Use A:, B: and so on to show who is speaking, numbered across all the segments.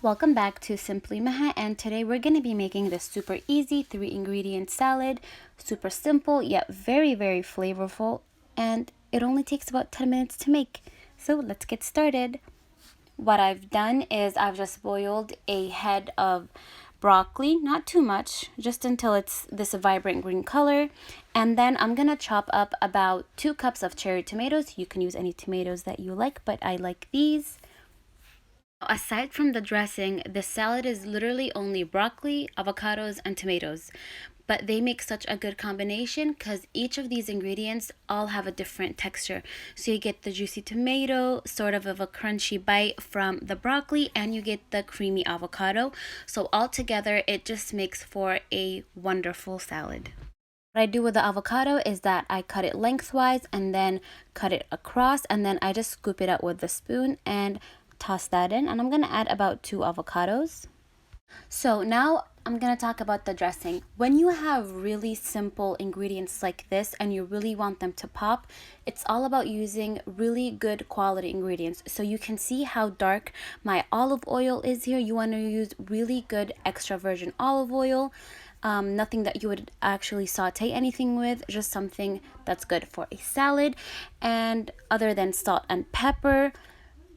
A: Welcome back to Simply Maha, and today we're going to be making this super easy 3-ingredient salad. Super simple yet very flavorful, and it only takes about 10 minutes to make. So let's get started. What I've done is I've just boiled a head of broccoli, not too much, just until it's this vibrant green color. And then I'm gonna chop up about 2 cups of cherry tomatoes. You can use any tomatoes that you like, but I like these. Aside from the dressing, the salad is literally only broccoli, avocados, and tomatoes. But they make such a good combination because each of these ingredients all have a different texture. So you get the juicy tomato, sort of a crunchy bite from the broccoli, and you get the creamy avocado. So all together, it just makes for a wonderful salad. What I do with the avocado is that I cut it lengthwise and then cut it across, and then I just scoop it out with the spoon and toss that in. And I'm going to add about 2 avocados. So now I'm going to talk about the dressing. When you have really simple ingredients like this and you really want them to pop, it's all about using really good quality ingredients. So you can see how dark my olive oil is here. You want to use really good extra virgin olive oil. Nothing that you would actually saute anything with, just something that's good for a salad. And other than salt and pepper,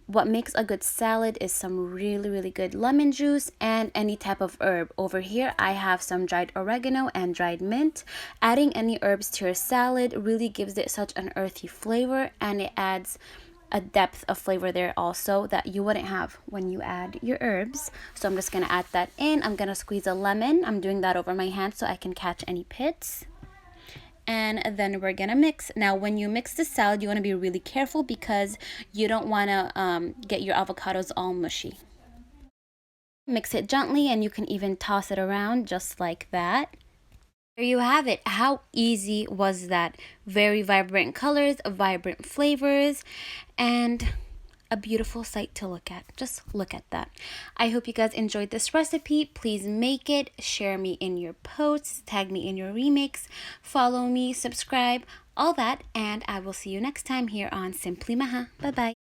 A: what makes a good salad is some really good lemon juice and any type of herb. Over here I have some dried oregano and dried mint. Adding any herbs to your salad really gives it such an earthy flavor, and it adds a depth of flavor there also that you wouldn't have when you add your herbs. So I'm just gonna add that in. I'm gonna squeeze a lemon. I'm doing that over my hand so I can catch any pits. And then we're gonna mix. Now when you mix the salad, you want to be really careful because you don't want to get your avocados all mushy. Mix it gently, and you can even toss it around just like that. There you have it. How easy was that? Very vibrant colors, vibrant flavors, and a beautiful sight to look at. Just look at that. I hope you guys enjoyed this recipe. Please make it, share me in your posts, tag me in your remix, follow me, subscribe, all that, and I will see you next time here on Simply Maha. Bye bye.